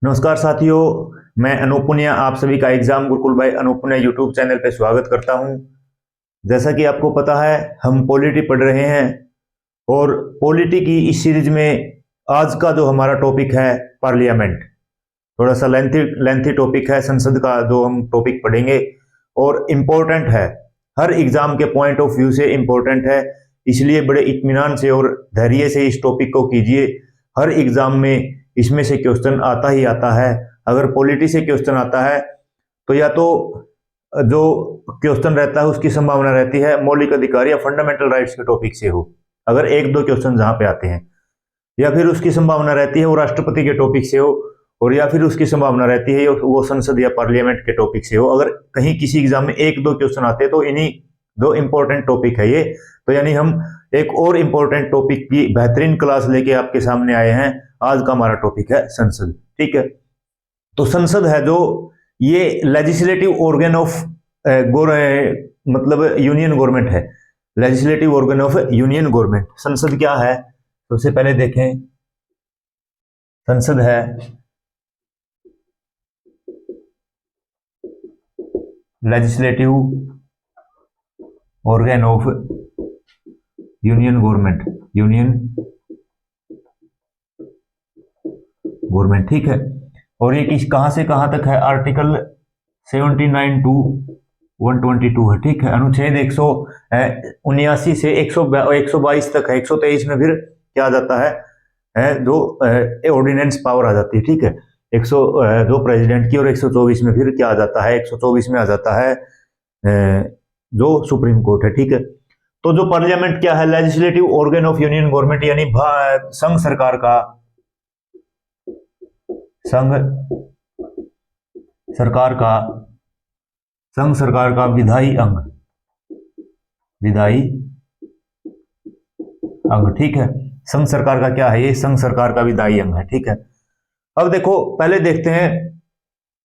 नमस्कार साथियों, मैं अनूप पुनिया आप सभी का exam Gurukul by Anoop Punia YouTube channel पे स्वागत करता हूं। जैसा कि आपको पता है, हम पॉलिटी पढ़ रहे हैं और पॉलिटी की इस सीरीज में आज का जो हमारा टॉपिक है पार्लियामेंट, थोड़ा सा लेंथी टॉपिक है। संसद का जो हम टॉपिक पढ़ेंगे और इम्पोर्टेंट है, हर एग्जाम के पॉइंट ऑफ व्यू से इम्पोर्टेंट है, इसलिए बड़े इत्मीनान से और धैर्य से इस टॉपिक को कीजिए। हर एग्जाम में इसमें से क्वेश्चन आता ही आता है। अगर पॉलिटी से क्वेश्चन आता है तो या तो जो क्वेश्चन रहता है उसकी संभावना रहती है मौलिक अधिकार या फंडामेंटल राइट्स के टॉपिक से हो, अगर एक दो क्वेश्चन जहां पे आते हैं, या फिर उसकी संभावना रहती है वो राष्ट्रपति के टॉपिक से हो, और या फिर उसकी संभावना रहती है वो संसद या पार्लियामेंट के टॉपिक से हो। अगर कहीं किसी एग्जाम में एक दो क्वेश्चन आते हैं तो इन्हीं दो इंपॉर्टेंट टॉपिक है ये। तो यानी हम एक और इंपॉर्टेंट टॉपिक की बेहतरीन क्लास लेके आपके सामने आए हैं। आज का हमारा टॉपिक है संसद, ठीक है। तो संसद है जो ये लेजिस्लेटिव ऑर्गन ऑफ मतलब यूनियन गवर्नमेंट है, legislative organ of union government. संसद क्या है, सबसे पहले देखें। संसद है legislative organ of union government, union government, ठीक है। और ये किस कहां से कहां तक है, आर्टिकल 79 टू 122 है, ठीक है। अनुच्छेद 179 से 122 तक है। 123 में फिर क्या आ जाता है जो ऑर्डिनेंस पावर आ जाती है, ठीक है। 100 जो प्रेसिडेंट की, और 124 में फिर क्या आ जाता है, 124 में आ जाता है जो सुप्रीम कोर्ट है, ठीक है। तो जो पार्लियामेंट क्या है, legislative organ of union government, यानी संघ सरकार का, संघ सरकार का विधायी अंग, विधायी अंग, ठीक है। संघ सरकार का क्या है, ये संघ सरकार का विधायी अंग है, ठीक है। अब देखो, पहले देखते हैं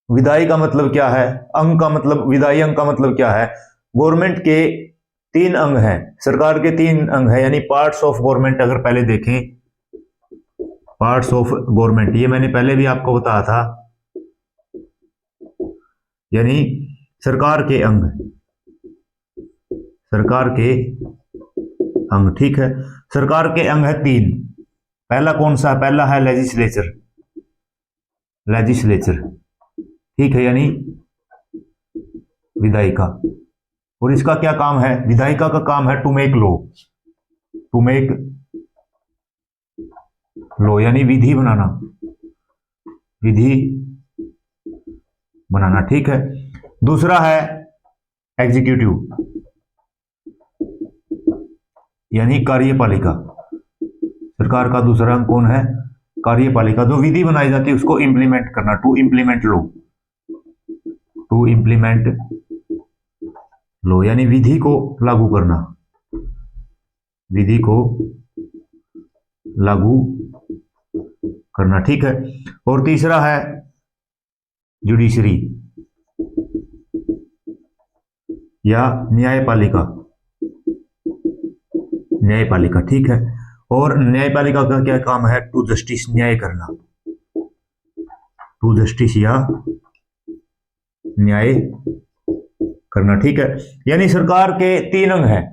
विधायी का मतलब क्या है, अंग का मतलब, विधायी अंग का मतलब क्या है। गवर्नमेंट के 3 अंग हैं, सरकार के 3 अंग हैं, यानी पार्ट्स ऑफ गवर्नमेंट। अगर पहले देखें पार्ट्स ऑफ गवर्नमेंट, ये मैंने पहले भी आपको बताया था, यानी सरकार के अंग, सरकार के अंग, ठीक है। सरकार के अंग है 3। पहला कौन सा, पहला है लेजिस्लेचर, लेजिस्लेचर, ठीक है, यानी विधायिका। और इसका क्या काम है, विधायिका का काम है to make law, to make law, यानी विधि बनाना, विधि बनाना, ठीक है। दूसरा है एग्जीक्यूटिव, यानी कार्यपालिका। सरकार का दूसरा अंग कौन है, कार्यपालिका। जो विधि बनाई जाती है उसको इंप्लीमेंट करना, to implement law, to implement law, यानी विधि को लागू करना, विधि को लागू करना, ठीक है। और तीसरा है जुडिशरी या न्यायपालिका, न्यायपालिका, ठीक है। और न्यायपालिका का क्या काम है, टू जस्टिस, न्याय करना, टू जस्टिस या न्याय करना, ठीक है। यानी सरकार के 3 अंग हैं।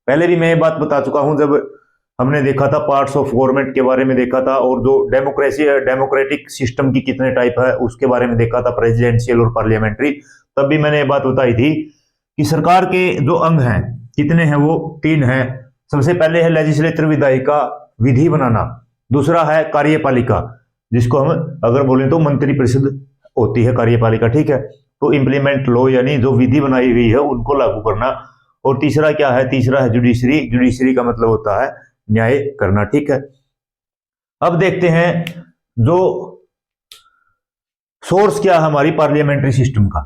पहले भी मैं ये बात बता चुका हूं, जब हमने देखा था पार्ट्स ऑफ गवर्नमेंट के बारे में देखा था, और जो डेमोक्रेसी है, डेमोक्रेटिक सिस्टम की कितने टाइप है उसके बारे में देखा था, प्रेसिडेंशियल और पार्लियामेंट्री। तब भी मैंने ये बात बताई थी कि सरकार के जो अंग हैं कितने हैं, वो 3 हैं। सबसे पहले है लेजिस्लेचर, विधायिका, विधि बनाना। दूसरा है कार्यपालिका, जिसको हम अगर बोले तो मंत्रिपरिषद होती है कार्यपालिका, ठीक है। तो इंप्लीमेंट लॉ, यानी जो विधि बनाई हुई है उनको लागू करना। और तीसरा क्या है, तीसरा है जुडिशरी, जुडिशरी का मतलब होता है न्याय करना, ठीक है। अब देखते हैं जो सोर्स क्या है हमारी पार्लियामेंट्री सिस्टम का,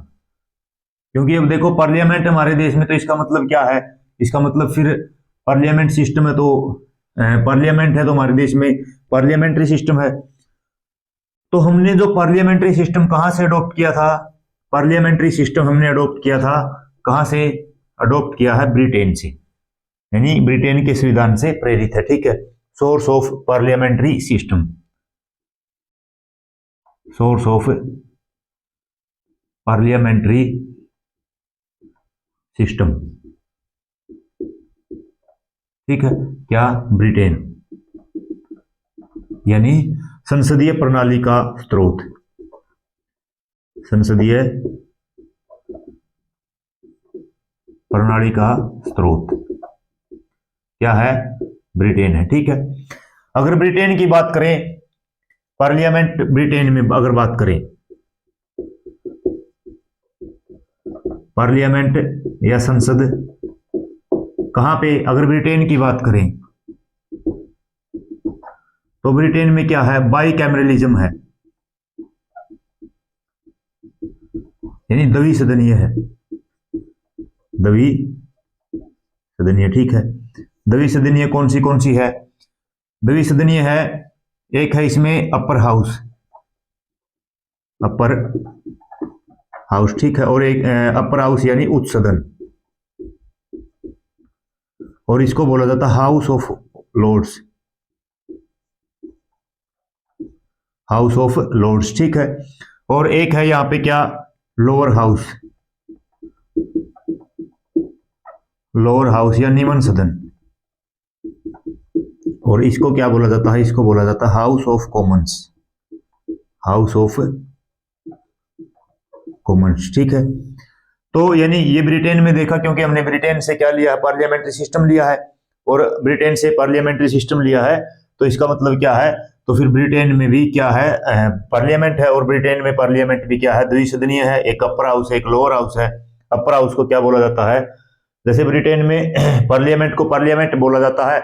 क्योंकि अब देखो पार्लियामेंट हमारे देश में, तो इसका मतलब क्या है, इसका मतलब फिर पार्लियामेंट सिस्टम है, तो पार्लियामेंट है तो हमारे देश में पार्लियामेंट्री सिस्टम है। तो हमने जो पार्लियामेंट्री सिस्टम कहां से अडॉप्ट किया था, पार्लियामेंट्री सिस्टम हमने अडॉप्ट किया था, कहां से अडॉप्ट किया है, ब्रिटेन से, यानी ब्रिटेन के संविधान से प्रेरित है, ठीक है। Source of parliamentary system, source of parliamentary system, ठीक है, क्या, ब्रिटेन, यानी संसदीय प्रणाली का स्रोत, संसदीय प्रणाली का स्रोत क्या है, ब्रिटेन है, ठीक है। अगर ब्रिटेन की बात करें, पार्लियामेंट ब्रिटेन में अगर बात करें, पार्लियामेंट या संसद कहां पे, अगर ब्रिटेन की बात करें तो ब्रिटेन में क्या है, बाई कैमरलिज्म है, यानी द्विसदनीय है, द्विसदनीय, ठीक है। द्विसदनीय कौन सी है, द्विसदनीय है, एक है इसमें अपर हाउस, अपर हाउस, ठीक है, और एक अपर हाउस यानी उच्च सदन, और इसको बोला जाता है House of Lords, House of Lords, ठीक है। और एक है यहां पे क्या, लोअर हाउस, लोअर हाउस या निम्न सदन, और इसको क्या बोला जाता है, इसको बोला जाता है House of Commons, house of Commons, ठीक है। तो यानी ये ब्रिटेन में देखा, क्योंकि हमने ब्रिटेन से क्या लिया है, पार्लियामेंट्री सिस्टम लिया है, और ब्रिटेन से पार्लियामेंट्री सिस्टम लिया है, तो इसका मतलब क्या है, तो फिर ब्रिटेन में भी क्या है, पार्लियामेंट है, और ब्रिटेन में पार्लियामेंट भी क्या है, द्विसदनीय है, एक अपर हाउस है, एक लोअर हाउस है। अपर हाउस को क्या बोला जाता है, जैसे ब्रिटेन में पार्लियामेंट को पार्लियामेंट बोला जाता है,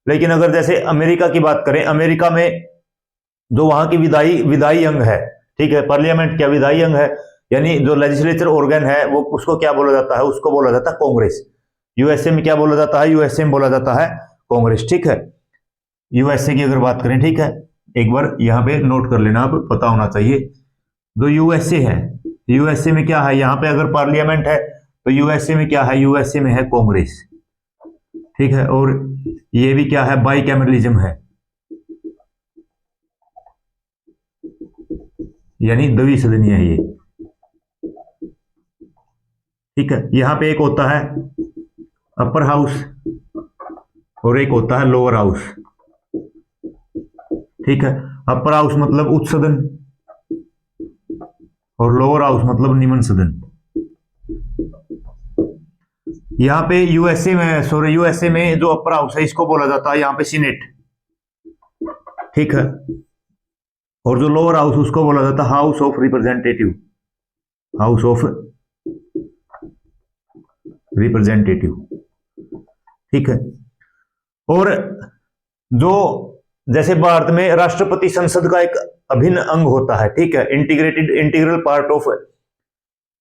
लेकिन अगर जैसे अमेरिका की बात करें, अमेरिका में जो वहां की विधायी अंग है, ठीक है, पार्लियामेंट क्या विधायी अंग है, यानी जो लेजिस्लेचर ऑर्गन है वो, उसको क्या बोला जाता है, उसको बोला जाता है कांग्रेस। यूएसए में क्या बोला जाता है, यूएसए में बोला जाता है कांग्रेस, ठीक है। यूएसए की अगर बात करें, ठीक है, एक बार यहां पे नोट कर लेना, आप पता होना चाहिए। जो यूएसए है, यूएसए में क्या है, यहां पे अगर पार्लियामेंट है तो यूएसए में क्या है, यूएसए में है कांग्रेस, ठीक है। और ये भी क्या है, बाई कैमरलिज्म है, यानी द्विसदनीय है ये, ठीक है। यहां पे एक होता है अपर हाउस और एक होता है लोअर हाउस, ठीक है। अपर हाउस मतलब उच्च सदन और लोअर हाउस मतलब निम्न सदन। यहां पे यूएसए में जो अपर हाउस है इसको बोला जाता है यहां पे सीनेट, ठीक है। और जो लोअर हाउस उसको बोला जाता है House of representative, house of representative, ठीक है। और जो जैसे भारत में राष्ट्रपति संसद का एक अभिन्न अंग होता है, ठीक है, integral part of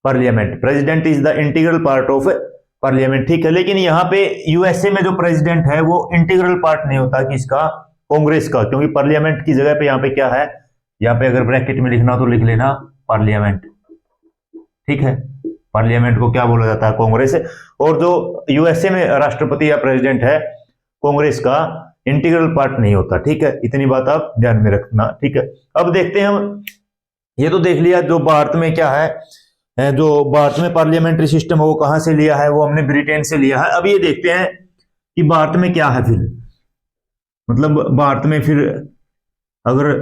parliament, president is the integral part of parliament, ठीक है। लेकिन यहाँ पे यूएसए में जो प्रेसिडेंट है वो इंटीग्रल पार्ट नहीं होता, किसका, कांग्रेस का, क्योंकि पार्लियामेंट की जगह पे यहाँ पे क्या है, यहाँ पे अगर ब्रैकेट में लिखना तो लिख लेना पार्लियामेंट, ठीक है। पार्लियामेंट को क्या बोला जाता है, कांग्रेस। और जो यूएसए में राष्ट्रपति या प्रेसिडेंट है, कांग्रेस का इंटीग्रल पार्ट नहीं होता, ठीक है। इतनी बात आप ध्यान में रखना, ठीक है। अब देखते हैं हम, ये तो देख लिया जो भारत में क्या है, जो भारत में पार्लियामेंट्री सिस्टम है वो कहां से लिया है, वो हमने ब्रिटेन से लिया है। अब ये देखते हैं कि भारत में क्या है, फिर मतलब भारत में फिर अगर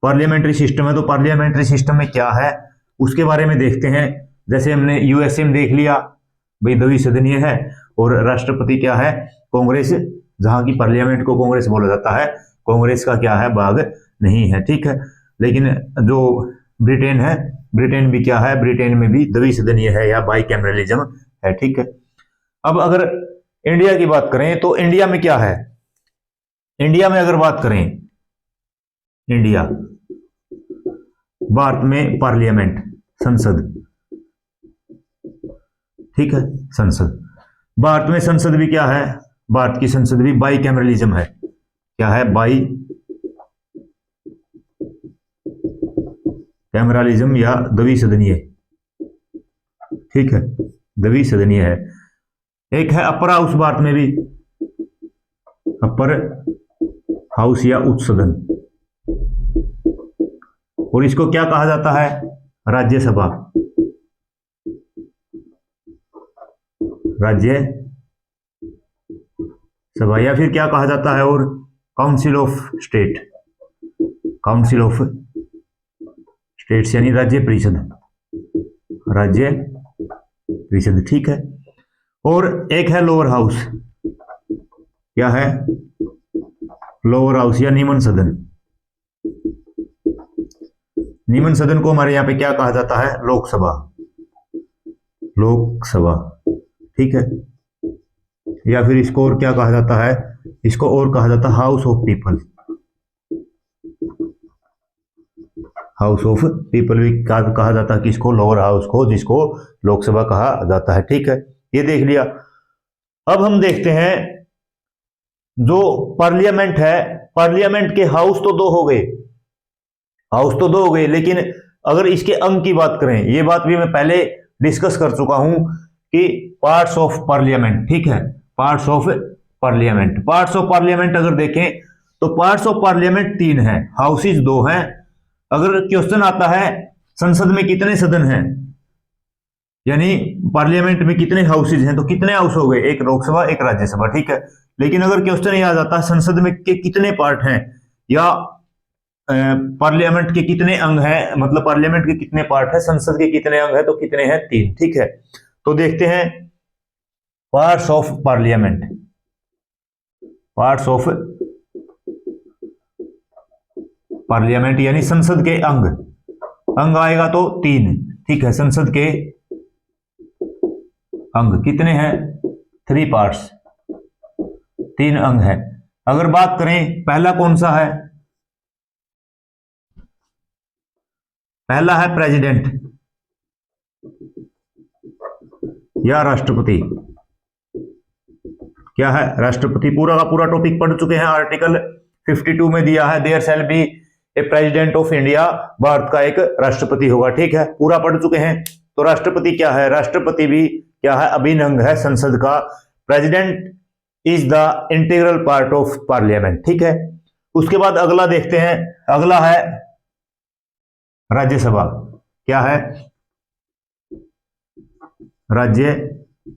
पार्लियामेंट्री सिस्टम है तो पार्लियामेंट्री सिस्टम में क्या है उसके बारे में देखते हैं। जैसे हमने यूएसए में देख लिया भाई द्विसदनीय है और राष्ट्रपति क्या है, कांग्रेस, जहां की पार्लियामेंट को कांग्रेस बोला जाता है, कांग्रेस का क्या है, भाग नहीं है, ठीक है। लेकिन जो ब्रिटेन है, ब्रिटेन भी क्या है, ब्रिटेन में भी द्विसदनीय है या बाई कैमरलिज्म है, ठीक है। अब अगर इंडिया की बात करें तो इंडिया में क्या है, इंडिया में अगर बात करें, इंडिया, भारत में पार्लियामेंट, संसद, ठीक है, संसद, भारत में संसद भी क्या है, भारत की संसद भी बाई कैमरलिज्म है, क्या है, बाई कैमरलिज्म या द्विसदनीय, ठीक है, द्विसदनीय है। एक है अपर हाउस, भारत में भी अपर हाउस या उच्च सदन, और इसको क्या कहा जाता है? राज्यसभा। राज्यसभा या फिर क्या कहा जाता है? और council of state, council of states यानी राज्य परिषद, राज्य परिषद। ठीक है। और एक है लोअर हाउस। क्या है? लोअर हाउस या निम्न सदन। निम्न सदन को हमारे यहाँ पे क्या कहा जाता है? लोकसभा, लोकसभा। ठीक है। या फिर इसको और क्या कहा जाता है? इसको और कहा जाता है House of people, house of people भी कहा जाता है किसको? लोअर हाउस को, जिसको लोकसभा कहा जाता है। ठीक है, ये देख लिया। अब हम देखते हैं जो पार्लियामेंट है, पार्लियामेंट के हाउस तो दो हो गए, हाउस तो दो हो गए, लेकिन अगर इसके अंग की बात करें, ये बात भी मैं पहले डिस्कस कर चुका हूं कि पार्ट्स ऑफ पार्लियामेंट। ठीक है, parts of parliament, parts of parliament अगर देखें तो पार्ट्स ऑफ पार्लियामेंट 3 हैं, हाउसेज 2 हैं। अगर क्वेश्चन आता है संसद में कितने सदन हैं, यानी पार्लियामेंट में कितने हाउसेज हैं, तो कितने हाउस हो गए? एक लोकसभा, एक राज्यसभा। ठीक है। लेकिन अगर क्वेश्चन ये आ जाता है संसद में के कितने पार्ट हैं, या पार्लियामेंट के कितने अंग हैं, मतलब पार्लियामेंट के कितने पार्ट हैं, संसद के कितने अंग हैं, तो कितने हैं? 3। ठीक है। तो देखते हैं parts of parliament, parts of parliament यानी संसद के अंग, अंग आएगा तो 3। ठीक है, संसद के अंग कितने हैं? 3 पार्ट्स, 3 अंग हैं। अगर बात करें पहला कौन सा है? पहला है प्रेसिडेंट या राष्ट्रपति। क्या है? राष्ट्रपति। पूरा का पूरा टॉपिक पढ़ चुके हैं, आर्टिकल 52 में दिया है there shall be a president of India, Bharat का एक राष्ट्रपति होगा। ठीक है, पूरा पढ़ चुके हैं। तो राष्ट्रपति क्या है? राष्ट्रपति भी क्या है? अभिन्न अंग है संसद का। President is the integral part of parliament. ठीक है। उसके बाद अगला देखते हैं, अगला है राज्यसभा। क्या है? राज्यसभा।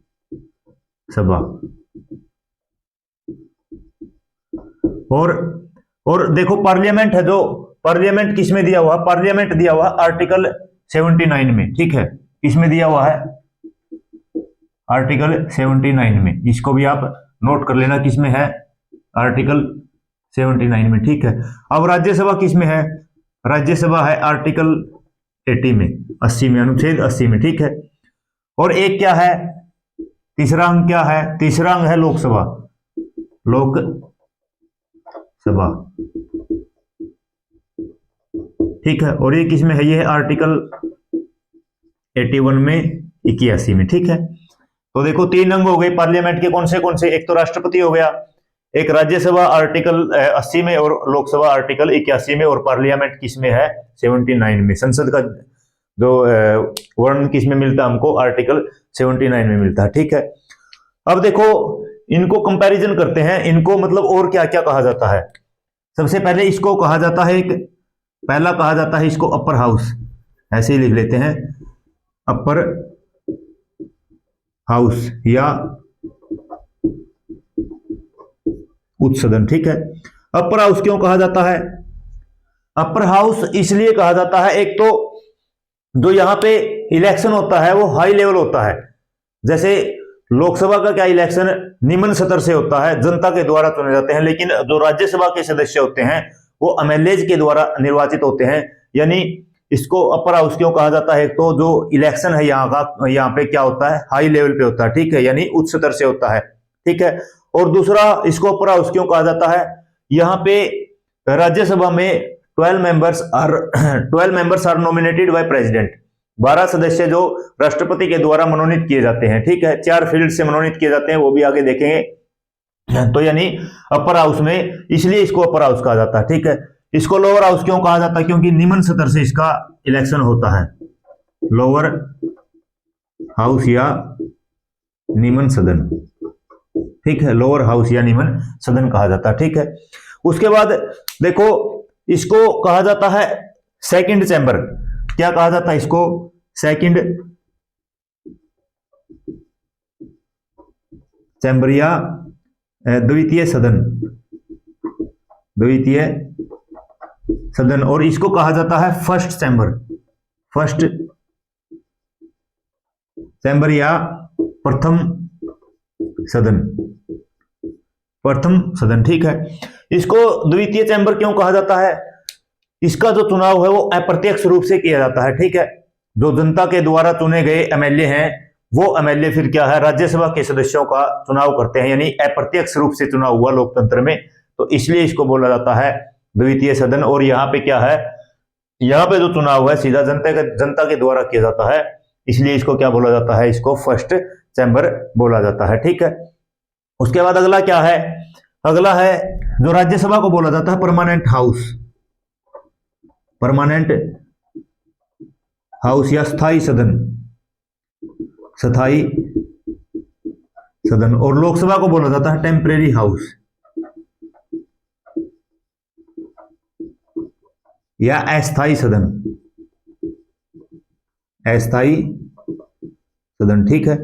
और देखो पार्लियामेंट है, जो पार्लियामेंट किसमें दिया हुआ? पार्लियामेंट दिया हुआ आर्टिकल 79 में। ठीक है, किसमें दिया हुआ है? आर्टिकल 79 में। इसको भी आप नोट कर लेना, किसमें है? आर्टिकल 79 में। ठीक है। अब राज्यसभा किसमें है? राज्यसभा है आर्टिकल 80 में, 80 में, अनुच्छेद 80 में। ठीक है। और एक क्या है? तीसरा अंग क्या है? तीसरा अंग है लोकसभा, लोकसभा। ठीक है। और ये किसमें है? ये है आर्टिकल 81 में, 81 में। ठीक है। तो देखो 3 अंग हो गए पार्लियामेंट के। कौन से? एक तो राष्ट्रपति हो गया, एक राज्यसभा आर्टिकल 80 में, और लोकसभा आर्टिकल 81 में, और पार्लियामेंट किसमें है? 79 में। संसद का जो वर्ण किसमें मिलता है हमको? आर्टिकल 79 में मिलता है। ठीक है। अब देखो इनको कंपैरिजन करते हैं, इनको मतलब और क्या क्या कहा जाता है। सबसे पहले इसको कहा जाता है, एक पहला कहा जाता है इसको अपर हाउस, ऐसे ही लिख लेते हैं, अपर हाउस या उच्च सदन। ठीक है। अपर हाउस क्यों कहा जाता है? अपर हाउस इसलिए कहा जाता है, एक तो जो यहां पे इलेक्शन होता है वो हाई लेवल होता है। जैसे लोकसभा का क्या इलेक्शन निम्न स्तर से होता है, जनता के द्वारा चुने जाते हैं, लेकिन जो राज्यसभा के सदस्य होते हैं वो एमएलए के द्वारा निर्वाचित होते हैं। यानी इसको अपर हाउस क्यों कहा जाता है? तो जो इलेक्शन है यहाँ का, यहाँ पे क्या होता है? हाई लेवल पे होता है। ठीक है, यानी उच्च स्तर से होता है। ठीक है। और दूसरा इसको अपर हाउस क्यों कहा जाता है? यहाँ पे राज्यसभा में 12 members are nominated by president. 12 सदस्य जो राष्ट्रपति के द्वारा मनोनीत किए जाते हैं। ठीक है, 4 फील्ड से मनोनीत किए जाते हैं, वो भी आगे देखेंगे। तो यानी अपर हाउस में, इसलिए इसको अपर हाउस कहा जाता है। ठीक है। इसको लोअर हाउस क्यों कहा जाता है? क्योंकि निम्न स्तर से इसका इलेक्शन होता है, लोअर हाउस या निम्न सदन। ठीक है, लोअर हाउस या निम्न सदन कहा जाता है। ठीक है। उसके बाद देखो इसको कहा जाता है सेकंड चैम्बर, क्या कहा जाता है इसको? सेकंड चैम्बर या द्वितीय सदन, द्वितीय सदन। और इसको कहा जाता है फर्स्ट चैम्बर, फर्स्ट चैम्बर या प्रथम सदन, प्रथम सदन। ठीक है, इसको द्वितीय चैम्बर क्यों कहा जाता है? इसका जो चुनाव है वो अप्रत्यक्ष रूप से किया जाता है। ठीक है, जो जनता के द्वारा चुने गए एमएलए हैं वो एमएलए फिर क्या है, राज्यसभा के सदस्यों का चुनाव करते हैं, यानी अप्रत्यक्ष रूप से चुनाव हुआ लोकतंत्र में, तो इसलिए इसको बोला जाता है द्वितीय सदन। और यहाँ पे क्या है, यहाँ पे जो चुनाव है सीधा जनता के द्वारा किया जाता है, इसलिए इसको क्या बोला जाता है? इसको फर्स्ट चैम्बर बोला जाता है। ठीक है, उसके बाद अगला क्या है? अगला है जो राज्यसभा को बोला जाता है परमानेंट हाउस, परमानेंट हाउस या स्थायी सदन, स्थायी सदन। और लोकसभा को बोला जाता है टेम्परेरी हाउस या अस्थायी सदन, अस्थायी सदन। ठीक है,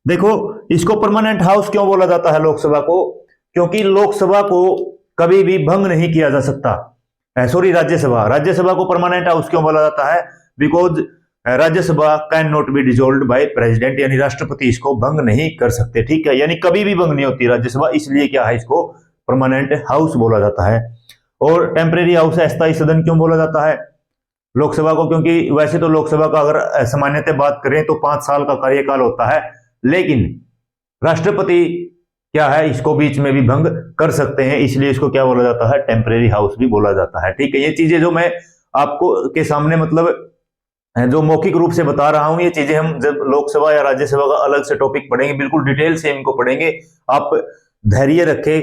देखो इसको परमानेंट हाउस क्यों बोला जाता है लोकसभा को? क्योंकि लोकसभा को कभी भी भंग नहीं किया जा सकता। सॉरी, राज्यसभा को परमानेंट हाउस क्यों बोला जाता है? Because Rajya Sabha can not be dissolved by president, यानी राष्ट्रपति इसको भंग नहीं कर सकते। ठीक है, यानी कभी भी भंग नहीं होती राज्यसभा, इसलिए क्या है, इसको परमानेंट हाउस बोला जाता है। और टेम्परेरी हाउस अस्थायी सदन क्यों बोला जाता है लोकसभा को? क्योंकि वैसे तो लोकसभा का अगर सामान्यतः बात करें तो 5 साल का कार्यकाल होता है, लेकिन राष्ट्रपति क्या है, इसको बीच में भी भंग कर सकते हैं, इसलिए इसको क्या बोला जाता है? टेम्परेरी हाउस भी बोला जाता है। ठीक है, ये चीजें जो मैं आपको के सामने मतलब जो मौखिक रूप से बता रहा हूं, ये चीजें हम जब लोकसभा या राज्यसभा का अलग से टॉपिक पढ़ेंगे, बिल्कुल डिटेल से इनको पढ़ेंगे। आप धैर्य रखें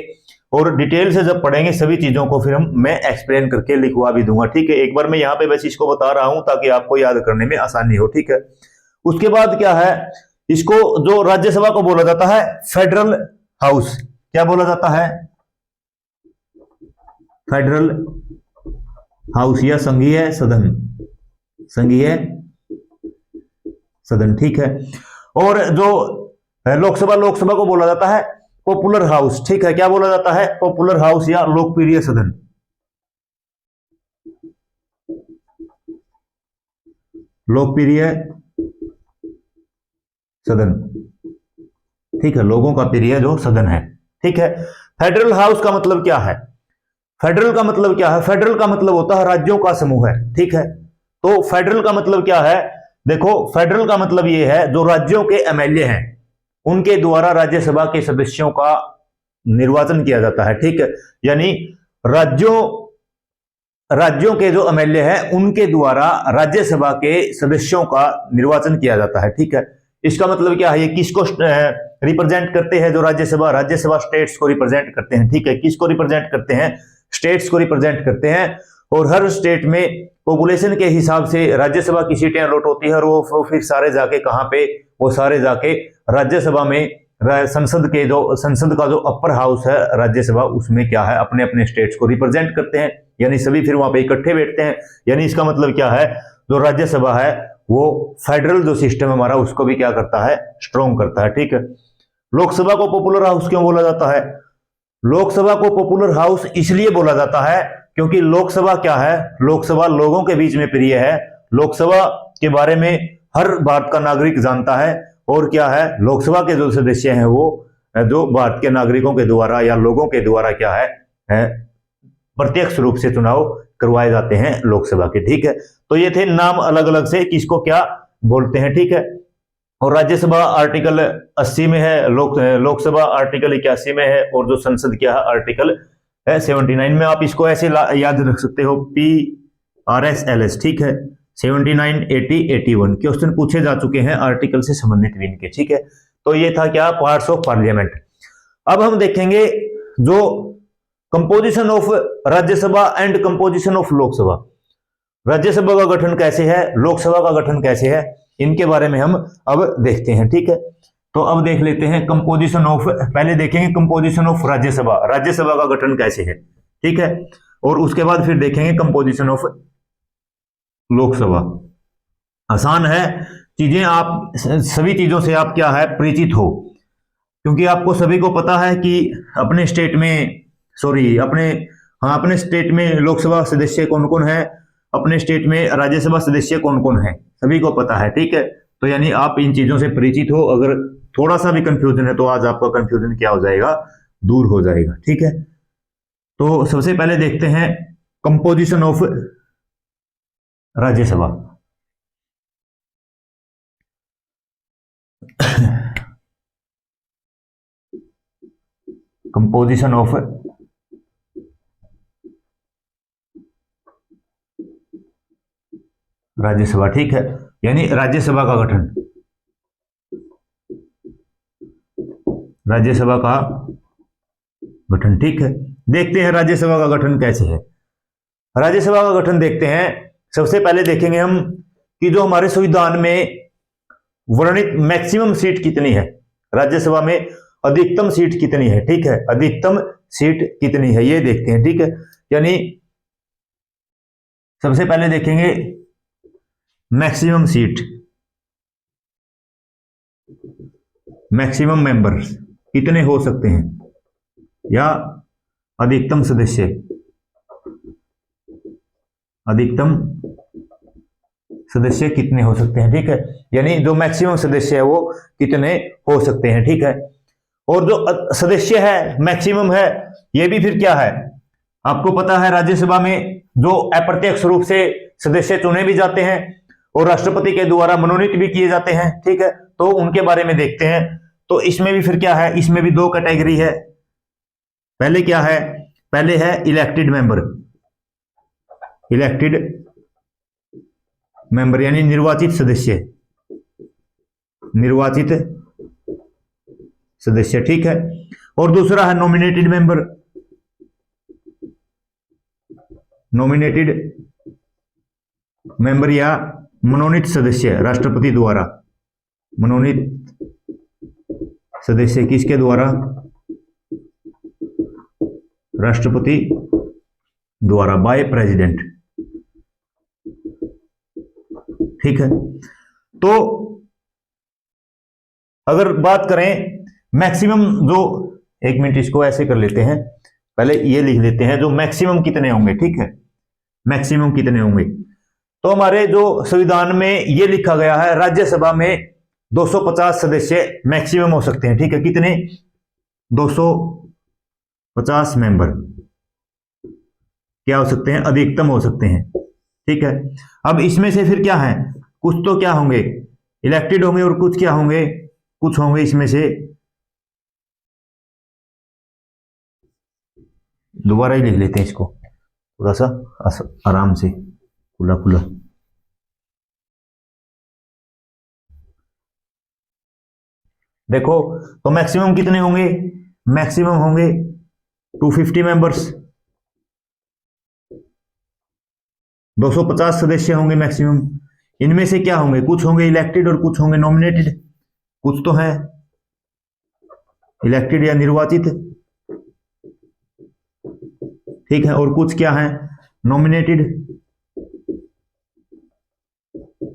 और डिटेल से जब पढ़ेंगे सभी चीजों को फिर मैं एक्सप्लेन करके लिखवा भी दूंगा। ठीक है, एक बार मैं यहाँ पे बस इसको बता रहा हूं ताकि आपको याद करने में आसानी हो। ठीक है, उसके बाद क्या है, इसको जो राज्यसभा को बोला जाता है फेडरल हाउस, क्या बोला जाता है? फेडरल हाउस या संघीय सदन, संघीय सदन। ठीक है, और जो लोकसभा को बोला जाता है पॉपुलर हाउस। ठीक है, क्या बोला जाता है? पॉपुलर हाउस या लोकप्रिय सदन, लोकप्रिय सदन। ठीक है, लोगों का प्रिय जो सदन है। ठीक है, फेडरल हाउस का मतलब क्या है? फेडरल का मतलब क्या है? फेडरल का मतलब होता है राज्यों का समूह है। ठीक है, तो फेडरल का मतलब क्या है? देखो, फेडरल का मतलब ये है जो राज्यों के एमएलए हैं उनके द्वारा राज्यसभा के सदस्यों का निर्वाचन किया जाता है। ठीक है, यानी राज्यों के जो एमएलए हैं उनके द्वारा राज्यसभा के सदस्यों का निर्वाचन किया जाता है। ठीक है, इसका मतलब क्या है? ये किसको रिप्रेजेंट करते हैं? जो राज्यसभा स्टेट्स को रिप्रेजेंट करते हैं। ठीक है, किसको रिप्रेजेंट करते हैं? स्टेट्स को रिप्रेजेंट करते हैं। और हर स्टेट में पॉपुलेशन के हिसाब से राज्यसभा की सीटें अलॉट होती है और वो फिर सारे जाके कहां पे? वो सारे जाके राज्यसभा में संसद का जो अपर हाउस है राज्यसभा, उसमें क्या है, अपने अपने स्टेट्स को रिप्रेजेंट करते हैं, यानी सभी फिर वहां पे इकट्ठे बैठते हैं। यानी इसका मतलब क्या है, जो राज्यसभा है वो फेडरल जो सिस्टम हमारा उसको भी क्या करता है? स्ट्रॉन्ग करता है। ठीक है, लोकसभा को पॉपुलर हाउस क्यों बोला जाता है? लोकसभा को पॉपुलर हाउस इसलिए बोला जाता है क्योंकि लोकसभा क्या है? लोकसभा लोगों के बीच में प्रिय है। लोकसभा के बारे में हर भारत का नागरिक जानता है। और क्या है, लोकसभा के जो सदस्य हैं वो जो भारत के नागरिकों के द्वारा या लोगों के द्वारा क्या है प्रत्यक्ष रूप से चुनाव करवाए जाते हैं लोकसभा के। ठीक है, तो ये थे नाम अलग अलग से किसको क्या बोलते हैं। ठीक है, और राज्यसभा आर्टिकल 80 में है, लोकसभा आर्टिकल 81 में है, और जो संसद क्या है आर्टिकल 79 में। आप इसको ऐसे याद रख सकते हो, PRSLS। ठीक है, 79, 80, 81 क्वेश्चन पूछे जा चुके हैं आर्टिकल से संबंधित भी इनके। ठीक है, तो ये था क्या? Parts of parliament. अब हम देखेंगे जो composition of Rajya Sabha and composition of Lok Sabha. Rajya Sabha का गठन कैसे है, लोकसभा का गठन कैसे है, इनके बारे में हम अब देखते हैं। ठीक है, तो अब देख लेते हैं कंपोजिशन ऑफ, पहले देखेंगे कंपोजिशन ऑफ राज्यसभा, राज्यसभा का गठन कैसे है। ठीक है, और उसके बाद फिर देखेंगे कंपोजिशन ऑफ लोकसभा। आसान है, चीजें आप सभी चीजों से आप क्या है परिचित हो, क्योंकि आपको सभी को पता है कि अपने स्टेट में अपने स्टेट में लोकसभा सदस्य कौन कौन है, अपने स्टेट में राज्यसभा सदस्य कौन कौन है, सभी को पता है। ठीक है, तो यानी आप इन चीजों से परिचित हो। अगर थोड़ा सा भी कंफ्यूजन है तो आज आपका कंफ्यूजन क्या हो जाएगा, दूर हो जाएगा। ठीक है, तो सबसे पहले देखते हैं composition of Rajya Sabha. Composition of Rajya Sabha. ठीक है, यानी राज्यसभा का गठन, राज्यसभा का गठन। ठीक है, देखते हैं राज्यसभा का गठन कैसे है। राज्यसभा का गठन देखते हैं। सबसे पहले देखेंगे हम कि जो हमारे संविधान में वर्णित मैक्सिमम सीट कितनी है, राज्यसभा में अधिकतम सीट कितनी है। ठीक है, अधिकतम सीट कितनी है ये देखते हैं। ठीक है, यानी सबसे पहले देखेंगे मैक्सिमम सीट, मैक्सिमम मेंबर्स कितने हो सकते हैं, या अधिकतम सदस्य, अधिकतम सदस्य कितने हो सकते हैं। ठीक है, यानी जो मैक्सिमम सदस्य है वो कितने हो सकते हैं। ठीक है, और जो सदस्य है मैक्सिमम है, ये भी फिर क्या है, आपको पता है राज्यसभा में जो अप्रत्यक्ष रूप से सदस्य चुने भी जाते हैं और राष्ट्रपति के द्वारा मनोनीत भी किए जाते हैं। ठीक है, तो उनके बारे में देखते हैं। तो इसमें भी फिर क्या है, इसमें भी दो कैटेगरी है। पहले क्या है, पहले है इलेक्टेड मेंबर, इलेक्टेड मेंबर यानी निर्वाचित सदस्य, निर्वाचित सदस्य। ठीक है, और दूसरा है नॉमिनेटेड मेंबर, नॉमिनेटेड मेंबर या मनोनीत सदस्य, राष्ट्रपति द्वारा मनोनीत सदस्य, किसके द्वारा, राष्ट्रपति द्वारा, बाय प्रेसिडेंट। ठीक है, तो अगर बात करें मैक्सिमम, जो एक मिनट इसको ऐसे कर लेते हैं, पहले ये लिख लेते हैं जो मैक्सिमम कितने होंगे। ठीक है, मैक्सिमम कितने होंगे, तो हमारे जो संविधान में ये लिखा गया है राज्यसभा में 250 सदस्य मैक्सिमम हो सकते हैं। ठीक है, कितने, 250 मेंबर क्या हो सकते हैं, अधिकतम हो सकते हैं। ठीक है, अब इसमें से फिर क्या है, कुछ तो क्या होंगे इलेक्टेड होंगे और कुछ क्या होंगे, कुछ होंगे इसमें से, दोबारा ही लिख लेते हैं इसको थोड़ा सा आराम से, खुला खुला। देखो तो मैक्सिमम कितने होंगे, मैक्सिमम होंगे 250 मेंबर्स, 250 सदस्य होंगे मैक्सिमम। इनमें से क्या होंगे, कुछ होंगे इलेक्टेड और कुछ होंगे नॉमिनेटेड, कुछ तो है इलेक्टेड या निर्वाचित। ठीक है, और कुछ क्या है, नॉमिनेटेड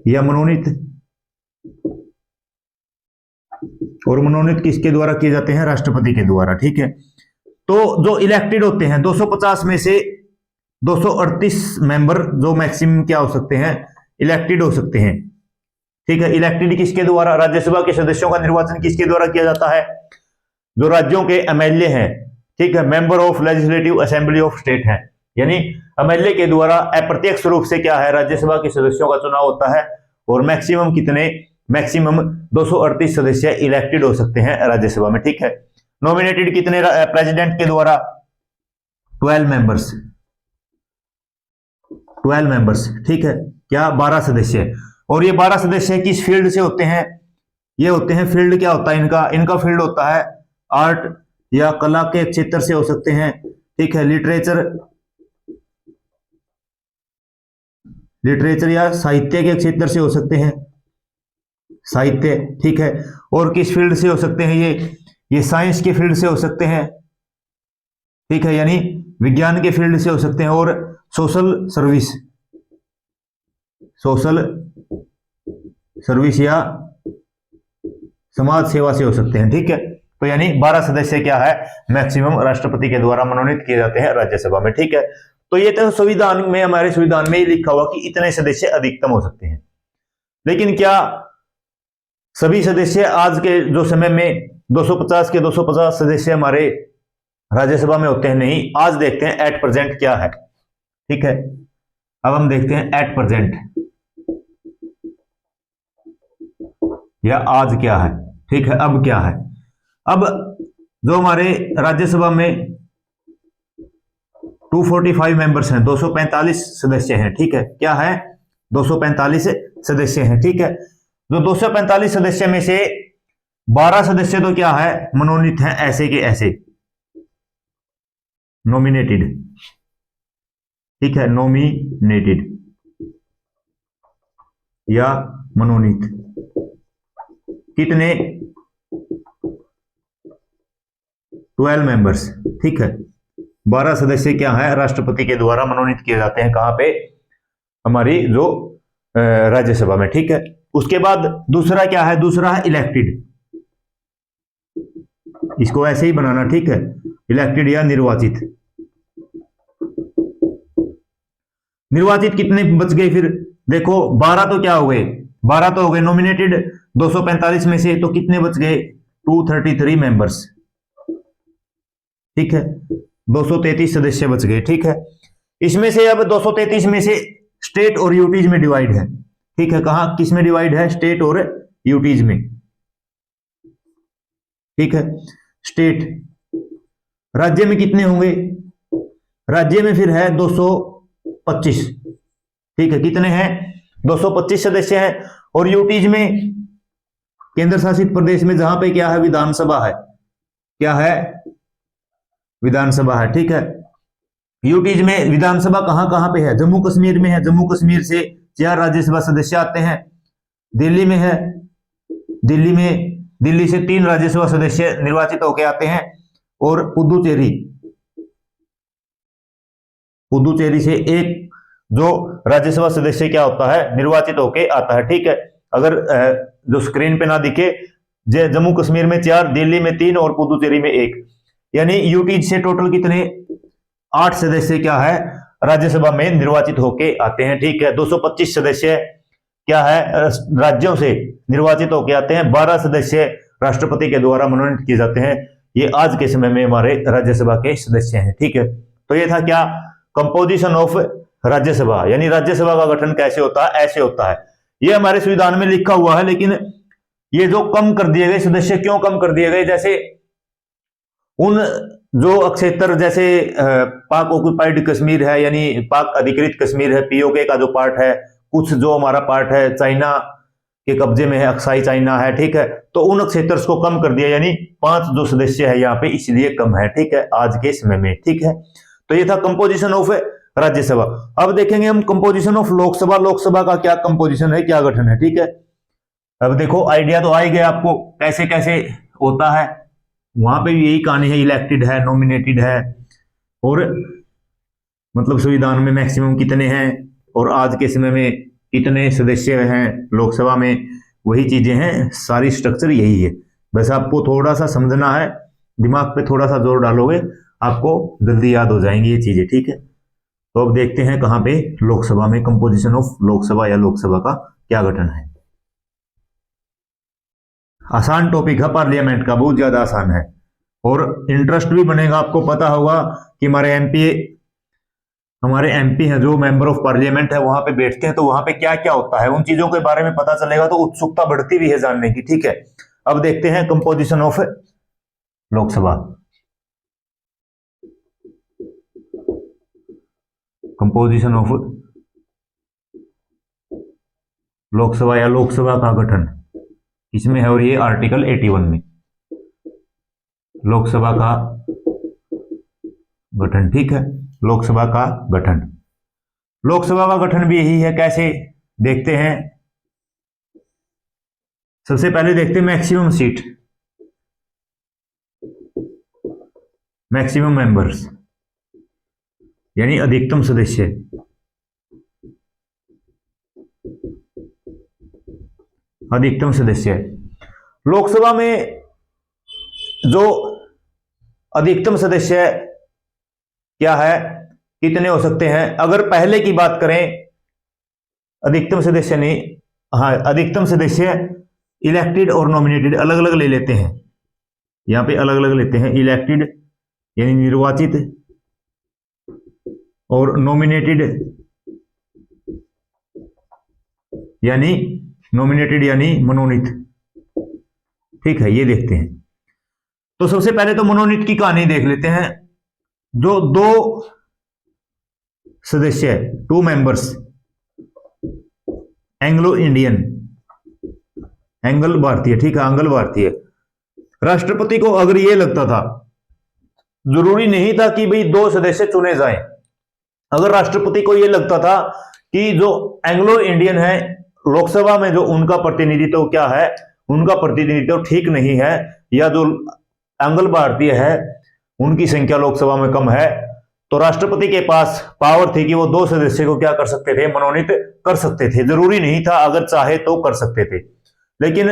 या मनोनीत, और मनोनीत किसके द्वारा किए जाते हैं, राष्ट्रपति के द्वारा। ठीक है, तो जो इलेक्टेड होते हैं 250 में से 238 मेंबर जो मैक्सिमम क्या हो सकते हैं, इलेक्टेड हो सकते हैं। ठीक है, इलेक्टेड किसके द्वारा, राज्यसभा के सदस्यों का निर्वाचन किसके द्वारा किया जाता है, जो राज्यों के एमएलए हैं। ठीक है, member of legislative assembly of state है, यानी एमएलए के द्वारा अप्रत्यक्ष रूप से क्या है, राज्यसभा के सदस्यों का चुनाव होता है। और मैक्सिमम कितने, मैक्सिमम 238 सदस्य इलेक्टेड हो सकते हैं राज्यसभा में। ठीक है, नॉमिनेटेड कितने, प्रेसिडेंट के द्वारा 12 मेंबर्स, 12 मेंबर्स। ठीक है, क्या 12 सदस्य, और ये 12 सदस्य किस फील्ड से होते हैं, ये होते हैं फील्ड क्या होता है इनका, इनका फील्ड होता है आर्ट या कला के क्षेत्र से हो सकते हैं। ठीक है, लिटरेचर, लिटरेचर या साहित्य के क्षेत्र से हो सकते हैं, साहित्य। ठीक है, और किस फील्ड से हो सकते हैं, ये साइंस के फील्ड से हो सकते हैं। ठीक है, यानी विज्ञान के फील्ड से हो सकते हैं, और सोशल सर्विस, सोशल सर्विस या समाज सेवा से हो सकते हैं। ठीक है, तो यानी 12 सदस्य क्या है, मैक्सिमम राष्ट्रपति के द्वारा मनोनीत किए जाते हैं राज्यसभा में। ठीक है, तो ये तो संविधान में, हमारे संविधान में ही लिखा हुआ कि इतने सदस्य अधिकतम हो सकते हैं। लेकिन क्या सभी सदस्य आज के जो समय में 250 के 250 सदस्य हमारे राज्यसभा में होते हैं? नहीं। आज देखते हैं एट प्रेजेंट क्या है। ठीक है, अब हम देखते हैं एट प्रेजेंट या आज क्या है। ठीक है, अब क्या है? अब जो हमारे राज्यसभा में 245 मेंबर्स हैं, 245 सदस्य हैं। ठीक है, क्या है? 245 सदस्य हैं। ठीक है, जो 245 सदस्य में से 12 सदस्य तो क्या है, मनोनीत हैं, ऐसे के ऐसे, नॉमिनेटेड। ठीक है, नॉमिनेटेड या मनोनीत। कितने? 12 मेंबर्स। ठीक है, 12 सदस्य क्या है, राष्ट्रपति के द्वारा मनोनीत किए जाते हैं। कहां पे? हमारी जो राज्यसभा में। ठीक है, उसके बाद दूसरा क्या है? दूसरा है इलेक्टेड। इसको ऐसे ही बनाना। ठीक है, इलेक्टेड या निर्वाचित। निर्वाचित कितने बच गए फिर? देखो 12 तो क्या हो गए, 12 तो हो गए नॉमिनेटेड 245 में से, तो कितने बच गए? 233 मेंबर्स। ठीक है, 233 सदस्य बच गए। ठीक है, इसमें से अब 233 में से स्टेट और यूटीज में डिवाइड है। ठीक है, कहां किस में डिवाइड है? स्टेट और यूटीज में। ठीक है, स्टेट। राज्य में कितने होंगे? राज्य में फिर है 225। ठीक है, कितने हैं? 225 सदस्य हैं। और यूटीज में, केंद्र शासित प्रदेश में, जहां पे क्या है, विधानसभा है। क्या है? विधानसभा है। ठीक है, यूटीज में विधानसभा कहां कहां पे है? जम्मू कश्मीर में है। जम्मू कश्मीर से 4 राज्यसभा सदस्य आते हैं। दिल्ली में है, दिल्ली से 3 राज्यसभा सदस्य निर्वाचित होकर आते हैं। और पुदुचेरी से एक जो राज्यसभा सदस्य क्या होता है, निर्वाचित होकर आता है। ठीक है, अगर जो स्क्रीन पे ना दिखे, जम्मू कश्मीर में 4, दिल्ली में 3 और पुदुचेरी में 1, यानी यूटीज से टोटल कितने? 8 सदस्य क्या है, राज्यसभा में निर्वाचित होके आते हैं। ठीक है, 225 सदस्य क्या है, राज्यों से निर्वाचित होके आते हैं। 12 सदस्य राष्ट्रपति के द्वारा मनोनीत किए जाते हैं। ये आज के समय में हमारे राज्यसभा के सदस्य हैं। ठीक है, तो ये था क्या, कंपोजिशन ऑफ राज्यसभा, यानी राज्यसभा का गठन कैसे होता है, ऐसे होता है। ये हमारे संविधान में लिखा हुआ है, लेकिन ये जो कम कर दिए गए सदस्य, क्यों कम कर दिए गए? जैसे उन जो क्षेत्र, जैसे पाक ऑक्युपाइड कश्मीर है, यानी पाक अधिकृत कश्मीर है, पीओके का जो पार्ट है, कुछ जो हमारा पार्ट है चाइना के कब्जे में है, अक्साई चाइना है। ठीक है, तो उन क्षेत्रों को कम कर दिया, यानी 5 जो सदस्य है यहाँ पे, इसलिए कम है। ठीक है, आज के समय में। ठीक है, तो ये था कंपोजिशन ऑफ राज्यसभा। अब देखेंगे हम कंपोजिशन ऑफ लोकसभा। लोकसभा का क्या कंपोजिशन है, क्या गठन है। ठीक है, अब देखो आइडिया तो आ ही गया आपको कैसे कैसे होता है। वहां पे भी यही कहानी है, इलेक्टेड है, नॉमिनेटेड है, और मतलब संविधान में मैक्सिमम कितने हैं, और आज के समय में कितने सदस्य हैं लोकसभा में, वही चीजें हैं, सारी स्ट्रक्चर यही है। बस आपको थोड़ा सा समझना है, दिमाग पे थोड़ा सा जोर डालोगे, आपको जल्दी याद हो जाएंगी ये चीजें। ठीक है, तो अब देखते हैं कहां पे, लोकसभा में कंपोजिशन ऑफ लोकसभा या लोकसभा का क्या गठन है। आसान टॉपिक है पार्लियामेंट का, बहुत ज्यादा आसान है, और इंटरेस्ट भी बनेगा। आपको पता होगा कि हमारे एमपी हैं, जो मेंबर ऑफ पार्लियामेंट है, वहां पे बैठते हैं, तो वहां पे क्या क्या होता है, उन चीजों के बारे में पता चलेगा, तो उत्सुकता बढ़ती भी है जानने की। ठीक है, अब देखते हैं composition of Lok Sabha. Composition of Lok Sabha या लोकसभा का गठन इसमें है, और ये आर्टिकल 81 में लोकसभा का गठन। ठीक है, लोकसभा का गठन, लोकसभा का गठन भी यही है। कैसे देखते हैं? सबसे पहले देखते हैं मैक्सिमम सीट, मैक्सिमम मेंबर्स, यानी अधिकतम सदस्य। अधिकतम सदस्य। लोकसभा में जो अधिकतम सदस्य क्या है, कितने हो सकते हैं? अगर पहले की बात करें, अधिकतम सदस्य नहीं, हाँ, अधिकतम सदस्य इलेक्टेड और नॉमिनेटेड अलग अलग ले लेते हैं, यहां पे अलग अलग लेते हैं। इलेक्टेड यानी निर्वाचित और नॉमिनेटेड यानी मनोनीत। ठीक है, ये देखते हैं। तो सबसे पहले तो मनोनीत की कहानी देख लेते हैं। जो दो सदस्य, 2 मेंबर्स, एंग्लो इंडियन, एंगल भारतीय, ठीक है, एंगल भारतीय। राष्ट्रपति को अगर ये लगता था, जरूरी नहीं था कि भाई 2 सदस्य चुने जाएं, अगर राष्ट्रपति को ये लगता था कि जो एंग्लो इंडियन है लोकसभा में, जो उनका प्रतिनिधित्व क्या है, उनका प्रतिनिधित्व ठीक नहीं है, या जो एंगल भारतीय है उनकी संख्या लोकसभा में कम है, तो राष्ट्रपति के पास पावर थी कि वो 2 सदस्य को क्या कर सकते थे, मनोनीत कर सकते थे। जरूरी नहीं था, अगर चाहे तो कर सकते थे। लेकिन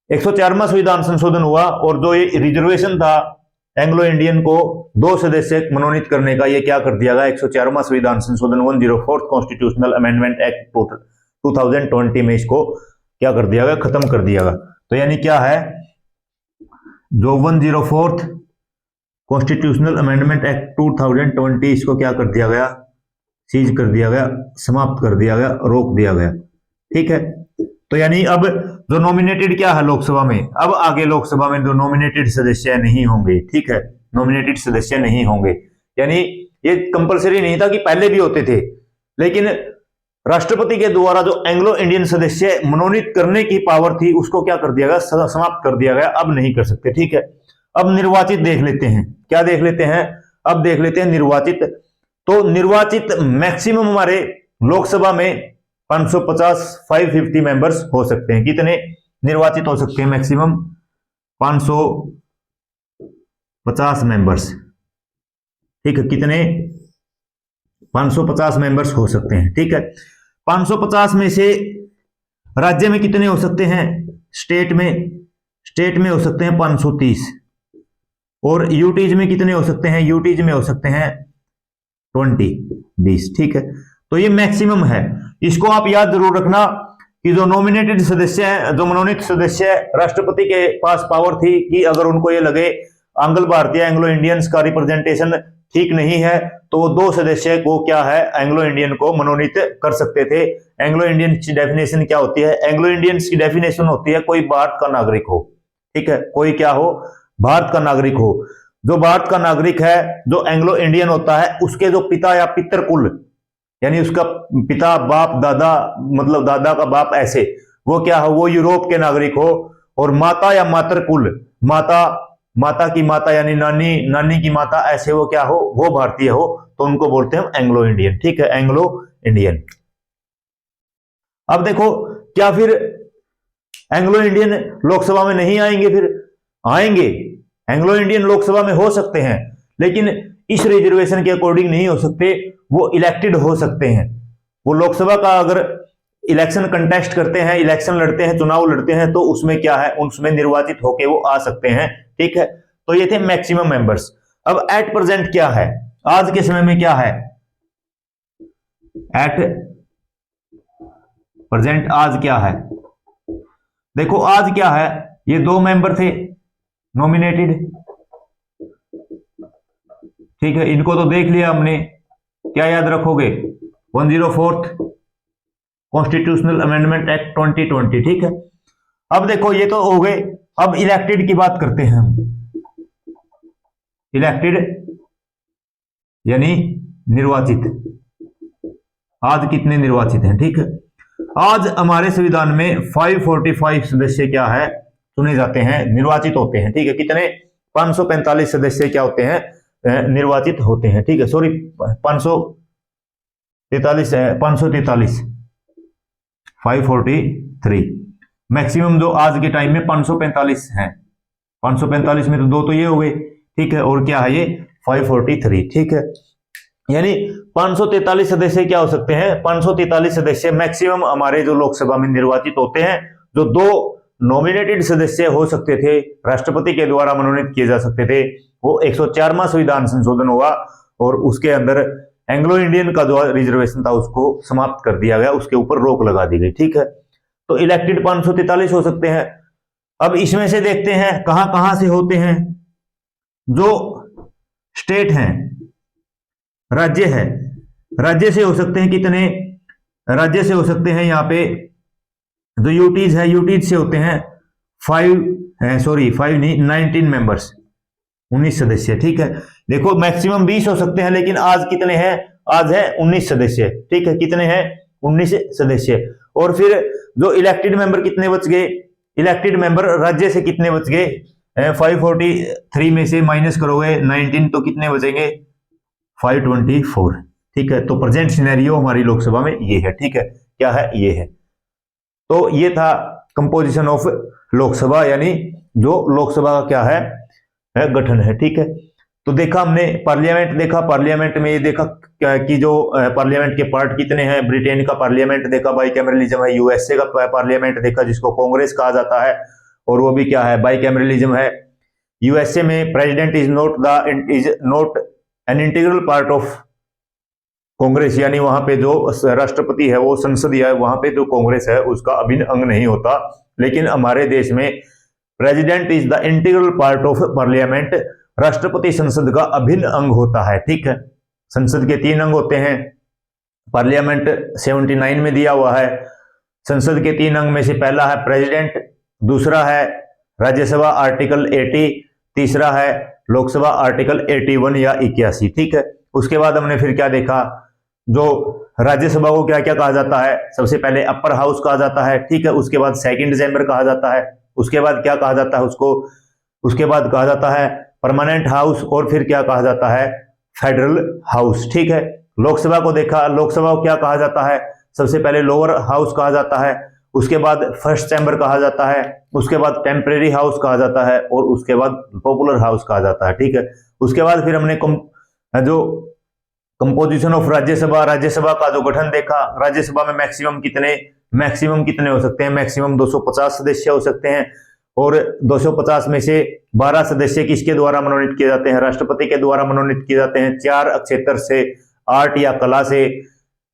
104वां संविधान संशोधन हुआ और जो ये रिजर्वेशन था एंग्लो इंडियन को 2 सदस्य मनोनीत करने का, ये क्या कर दिया गया, 104वां संविधान संशोधन 104th कॉन्स्टिट्यूशनल अमेंडमेंट एक्ट 2020 में इसको क्या कर दिया गया, खत्म कर दिया गया। तो यानी क्या है, जो 104th कॉन्स्टिट्यूशनल अमेंडमेंट एक्ट 2020, इसको क्या कर दिया गया, सीज कर दिया गया, समाप्त कर दिया गया, रोक दिया गया। ठीक है, तो यानी अब जो नॉमिनेटेड क्या है लोकसभा में, अब आगे लोकसभा में जो नॉमिनेटेड सदस्य नहीं होंगे। ठीक है, नॉमिनेटेड सदस्य नहीं होंगे, यानी ये कंपलसरी नहीं था कि पहले भी होते थे, लेकिन राष्ट्रपति के द्वारा जो एंग्लो इंडियन सदस्य मनोनीत करने की पावर थी उसको क्या कर दिया गया, समाप्त कर दिया गया, अब नहीं कर सकते। ठीक है, अब निर्वाचित देख लेते हैं। क्या देख लेते हैं? अब देख लेते हैं निर्वाचित। तो निर्वाचित मैक्सिमम हमारे लोकसभा में 550 मेंबर्स हो सकते हैं। कितने निर्वाचित हो सकते हैं? Maximum 550 members. ठीक है, कितने? 550 मेंबर्स हो सकते हैं। ठीक है, 550 में से राज्य में कितने हो सकते हैं? स्टेट में हो सकते हैं 530, और यूटीज में कितने हो सकते हैं? यूटीज में हो सकते हैं 20। ठीक है, तो ये मैक्सिमम है। इसको आप याद जरूर रखना कि जो नॉमिनेटेड सदस्य हैं, जो मनोनीत सदस्य, राष्ट्रपति के पास पावर थी कि अगर उनको ये लगे एंग्लो भारतीय, एंग्लो इंडियंस का रिप्रेजेंटेशन ठीक नहीं है, तो वो 2 सदस्य को क्या है, एंग्लो इंडियन को मनोनीत कर सकते थे। एंग्लो इंडियन की डेफिनेशन क्या होती है? एंग्लो इंडियंस की डेफिनेशन होती है कोई भारत का नागरिक हो। ठीक है, कोई क्या हो? भारत का नागरिक हो। जो भारत का नागरिक है, जो एंग्लो इंडियन होता है, उसके जो पिता या पितर कुल, यानी उसका पिता, बाप, दादा, मतलब दादा का बाप, ऐसे, वो क्या हो, वो यूरोप के नागरिक हो। और माता या मातर कुल, माता की माता यानी नानी की माता, ऐसे वो क्या हो, वो भारतीय हो, तो उनको बोलते हैं एंग्लो इंडियन। ठीक है, एंग्लो इंडियन। अब देखो, क्या फिर एंग्लो इंडियन लोकसभा में नहीं आएंगे? फिर आएंगे, एंग्लो इंडियन लोकसभा में हो सकते हैं, लेकिन इस रिजर्वेशन के अकॉर्डिंग नहीं हो सकते। वो इलेक्टेड हो सकते हैं। वो लोकसभा का अगर इलेक्शन कंटेस्ट करते हैं, इलेक्शन लड़ते हैं, चुनाव लड़ते हैं, तो उसमें क्या है, उसमें निर्वाचित होके वो आ सकते हैं। ठीक है, तो ये थे मैक्सिमम मेंबर्स। अब एट प्रेजेंट क्या है, आज के समय में क्या है? एट प्रेजेंट आज क्या है? देखो, आज क्या है, ये 2 मेंबर थे नॉमिनेटेड। ठीक है, इनको तो देख लिया हमने। क्या याद रखोगे? 104th constitutional amendment act 2020। ठीक है, अब देखो, ये तो हो गए। अब इलेक्टेड की बात करते हैं हम। इलेक्टेड यानी निर्वाचित। आज कितने निर्वाचित हैं? ठीक है, आज हमारे संविधान में 545 सदस्य क्या है, चुने जाते हैं, निर्वाचित होते हैं। ठीक है, कितने? 545 सदस्य क्या होते हैं, निर्वाचित होते हैं। ठीक है, सॉरी, 543 543। मैक्सिमम जो आज के टाइम में 545 हैं। 545 में तो 2 तो ये हो गए। ठीक है, और क्या है ये? 543। ठीक है, यानी 543 सदस्य क्या हो सकते हैं? 543 सदस्य मैक्सिमम हमारे जो लोकसभा में निर्वाचित होते हैं, जो 2 नॉमिनेटेड सदस्य हो सकते थे, राष्ट्रपति के द्वारा मनोनीत किए जा सकते थे, वो 104वां संविधान संशोधन हुआ और उसके अंदर एंग्लो इंडियन का जो रिजर्वेशन था उसको समाप्त कर दिया गया, उसके ऊपर रोक लगा दी गई। ठीक है, तो इलेक्टेड 543 हो सकते हैं। अब इसमें से देखते हैं कहां कहां से होते हैं। जो स्टेट हैं, राज्य है, राज्य से हो सकते हैं कितने, राज्य से हो सकते हैं यहाँ पे जो यूटीज है, यूटीज से होते हैं 5 नहीं 19 मेंबर्स, 19 सदस्य। ठीक है, देखो मैक्सिमम 20 हो सकते हैं, लेकिन आज कितने हैं, आज है 19 सदस्य। ठीक है, कितने हैं, 19 सदस्य। और फिर जो इलेक्टेड मेंबर कितने बच गए, इलेक्टेड मेंबर राज्य से कितने बच गए, 543 में से माइनस करोगे 19 तो कितने बचेंगे, 524। ठीक है, तो प्रेजेंट सिनेरियो हमारी लोकसभा में ये है। ठीक है, क्या है, ये है। तो ये था कंपोजिशन ऑफ लोकसभा, यानी जो लोकसभा का क्या है गठन है। ठीक है, तो देखा हमने पार्लियामेंट, देखा पार्लियामेंट में ये देखा कि जो पार्लियामेंट के पार्ट कितने हैं, ब्रिटेन का पार्लियामेंट देखा बाइकैमरलिज्म है, यूएसए का पार्लियामेंट देखा जिसको कांग्रेस कहा जाता है और वो भी क्या है, बाइकैमरलिज्म है। यूएसए में president is not an integral part of Congress, यानी वहां पे जो राष्ट्रपति है वो संसद है, वहां पे जो कांग्रेस है उसका अभिन्न अंग नहीं होता। लेकिन हमारे देश में president is the integral part of parliament, राष्ट्रपति संसद का अभिन्न अंग होता है। ठीक है, संसद के 3 अंग होते हैं, पार्लियामेंट 79 में दिया हुआ है। संसद के 3 अंग में से पहला है प्रेसिडेंट, दूसरा है राज्यसभा आर्टिकल 80, तीसरा है लोकसभा आर्टिकल 81 या 81। ठीक है, उसके बाद हमने फिर क्या देखा, जो राज्यसभा को क्या क्या कहा जाता है, सबसे पहले अपर हाउस कहा जाता है। ठीक है, उसके बाद सेकंड चैम्बर कहा जाता है, उसके बाद क्या कहा जाता है उसको, उसके बाद कहा जाता है परमानेंट हाउस, और फिर क्या कहा जाता है, फेडरल हाउस। ठीक है, लोकसभा को देखा, लोकसभा को क्या कहा जाता है, सबसे पहले लोअर हाउस कहा जाता है, उसके बाद फर्स्ट चैम्बर कहा जाता है, उसके बाद टेम्परेरी हाउस कहा जाता है और उसके बाद पॉपुलर हाउस कहा जाता है। ठीक है, उसके बाद फिर हमने जो कंपोजिशन ऑफ राज्यसभा, राज्यसभा का जो गठन देखा, राज्यसभा में मैक्सिमम कितने हो सकते हैं, मैक्सिमम 250 सदस्य हो सकते हैं और 250 में से 12 सदस्य किसके द्वारा मनोनीत किए जाते हैं, राष्ट्रपति के द्वारा मनोनीत किए जाते हैं। 4 क्षेत्र से, आर्ट या कला से,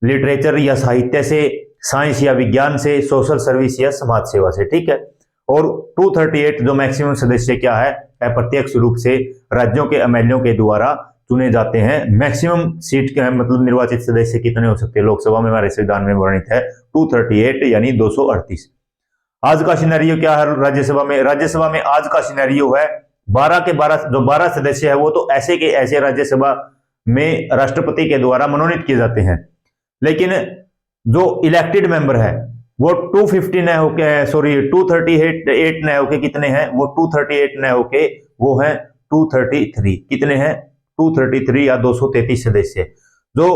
लिटरेचर या साहित्य से, साइंस या विज्ञान से, सोशल सर्विस या समाज सेवा से। ठीक है, और 238 जो मैक्सिमम सदस्य क्या है, अप्रत्यक्ष रूप से राज्यों के एमएलए के द्वारा चुने जाते हैं। मैक्सिमम सीट के मतलब निर्वाचित सदस्य कितने हो सकते हैं, लोकसभा में हमारे संविधान में वर्णित है 238 यानी 238। आज का सिनेरियो क्या है राज्यसभा में, राज्यसभा में आज का सिनेरियो है 12 के 12 जो 12 सदस्य है वो तो ऐसे के ऐसे राज्यसभा में राष्ट्रपति के द्वारा मनोनीत किए जाते हैं, लेकिन जो इलेक्टेड मेंबर है वो 250 न होके 238 न होके कितने हैं, वो 238 न होके वो है 233। कितने हैं, 233 या 233 सदस्य। जो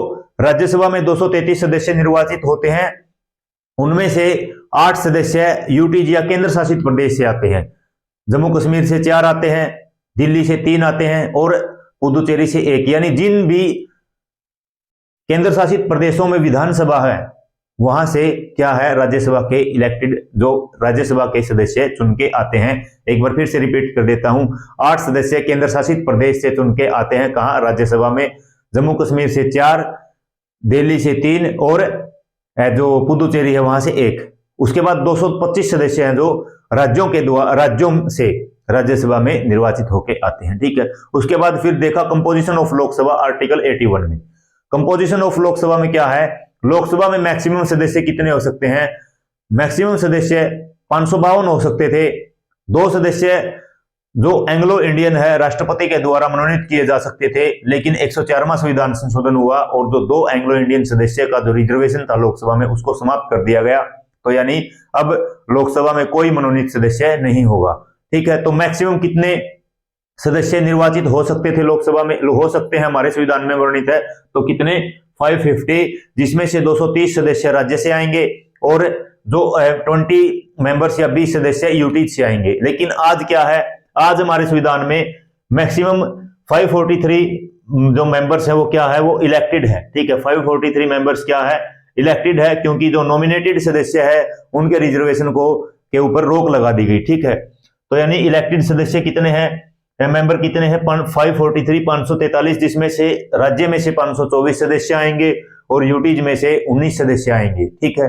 राज्यसभा में 233 सदस्य निर्वाचित होते हैं उनमें से 8 सदस्य यूटी या केंद्र शासित प्रदेश से आते हैं। जम्मू कश्मीर से 4 आते हैं, दिल्ली से 3 आते हैं और पुदुचेरी से 1। यानी जिन भी केंद्र शासित प्रदेशों में विधानसभा है वहां से क्या है, राज्यसभा के इलेक्टेड जो राज्यसभा के सदस्य चुन के आते हैं। एक बार फिर से रिपीट कर देता हूं, 8 सदस्य केंद्र शासित प्रदेश से चुन के आते हैं कहां, राज्यसभा में। जम्मू कश्मीर से 4, दिल्ली से 3 और जो पुदुचेरी है वहां से 1। उसके बाद 225 सदस्य हैं जो राज्यों से राज्यसभा में निर्वाचित होकर आते हैं। ठीक है, उसके बाद फिर देखा कंपोजिशन ऑफ लोकसभा आर्टिकल 81 में। कंपोजिशन ऑफ लोकसभा में क्या है, लोकसभा में मैक्सिमम सदस्य कितने हो सकते हैं, मैक्सिमम सदस्य 552 हो सकते थे। 2 सदस्य जो एंग्लो इंडियन है राष्ट्रपति के द्वारा मनोनीत किए जा सकते थे, लेकिन 104वां संविधान संशोधन हुआ और जो 2 एंग्लो इंडियन सदस्य का जो रिजर्वेशन था लोकसभा में उसको समाप्त कर दिया गया। तो यानी अब लोकसभा में कोई मनोनीत सदस्य नहीं होगा। ठीक है, तो मैक्सिमम कितने सदस्य निर्वाचित हो सकते थे लोकसभा में, हो सकते हैं हमारे संविधान में वर्णित है, तो कितने 550, जिसमें से 230 सदस्य राज्य से आएंगे और जो 20 मेंबर्स या 20 सदस्य यूटी से आएंगे। लेकिन आज क्या है, आज हमारे संविधान में मैक्सिमम 543 जो मेंबर्स है वो क्या है, वो इलेक्टेड है। ठीक है, 543 मेंबर्स क्या है, इलेक्टेड है, क्योंकि जो नॉमिनेटेड सदस्य है उनके रिजर्वेशन को के ऊपर रोक लगा दी गई। ठीक है, तो यानी इलेक्टेड सदस्य कितने हैं, मेंबर कितने हैं, 543 543, जिसमें से राज्य में से 524 सदस्य आएंगे और यूटीज में से 19 सदस्य आएंगे। ठीक है,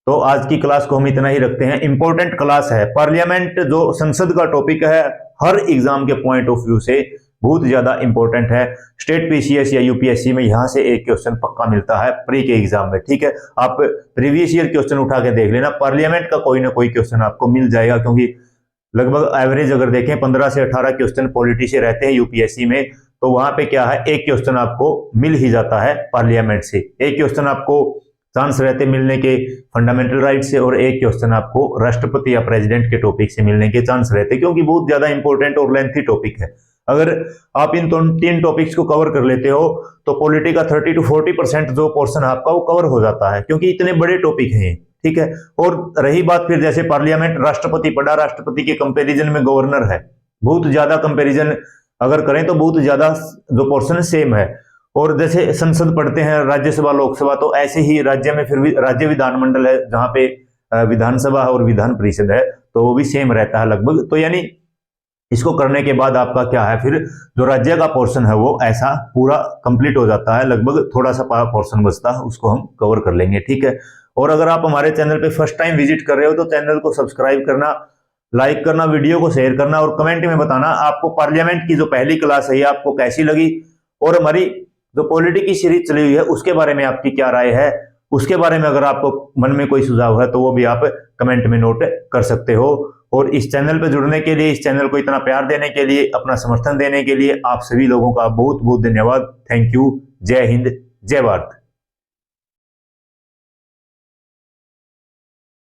तो आज की क्लास को हम इतना ही रखते हैं। इंपॉर्टेंट क्लास है। पार्लियामेंट जो संसद का टॉपिक है हर एग्जाम के पॉइंट ऑफ व्यू से बहुत ज्यादा इंपॉर्टेंट है। स्टेट पीसीएस या यूपीएससी में यहां से एक क्वेश्चन पक्का मिलता है प्री के एग्जाम में। ठीक है, आप प्रीवियस ईयर क्वेश्चन उठा के देख लेना, पार्लियामेंट का कोई ना कोई क्वेश्चन आपको मिल जाएगा, क्योंकि लगभग एवरेज अगर देखें 15 से 18 क्वेश्चन पॉलिटी से रहते हैं यूपीएससी में, तो वहां पे क्या है, एक क्वेश्चन आपको मिल ही जाता है पार्लियामेंट से। एक क्वेश्चन आपको चांस रहते मिलने के फंडामेंटल राइट से, और एक क्वेश्चन आपको राष्ट्रपति या प्रेसिडेंट के टॉपिक से मिलने के चांस रहते, क्योंकि बहुत ज्यादा इंपॉर्टेंट और लेंथी टॉपिक है। अगर आप इन तीन टॉपिक्स को कवर कर लेते हो तो पॉलिटी का 30 to 40% जो पोर्शन आपका वो कवर हो जाता है, क्योंकि इतने बड़े टॉपिक हैं। ठीक है, और रही बात फिर जैसे पार्लियामेंट, राष्ट्रपति पढ़ा, राष्ट्रपति के कंपैरिजन में गवर्नर है, बहुत ज्यादा कंपैरिजन अगर करें तो बहुत ज्यादा जो पोर्शन सेम है। और जैसे संसद पढ़ते हैं, राज्यसभा लोकसभा, तो ऐसे ही राज्य में फिर भी राज्य विधानमंडल है, जहां पे विधानसभा और विधान परिषद है, तो वो भी सेम रहता है लगभग। तो यानी इसको करने के बाद आपका क्या है, फिर जो राज्य का पोर्शन है वो ऐसा पूरा कंप्लीट हो जाता है, लगभग थोड़ा सा पोर्शन बचता है, उसको हम कवर कर लेंगे। ठीक है, और अगर आप हमारे चैनल पे फर्स्ट टाइम विजिट कर रहे हो तो चैनल को सब्सक्राइब करना, लाइक करना, वीडियो को शेयर करना, और कमेंट में बताना आपको पार्लियामेंट की जो पहली क्लास है ये आपको कैसी लगी, और हमारी जो पॉलिटी की सीरीज चली हुई है उसके बारे में आपकी क्या राय है। उसके बारे में अगर आपको मन में कोई सुझाव है तो वो भी आप कमेंट में नोट कर सकते हो। और इस चैनल पर जुड़ने के लिए, इस चैनल को इतना प्यार देने के लिए, अपना समर्थन देने के लिए आप सभी लोगों का बहुत बहुत धन्यवाद। Thank you. जय हिंद, जय भारत।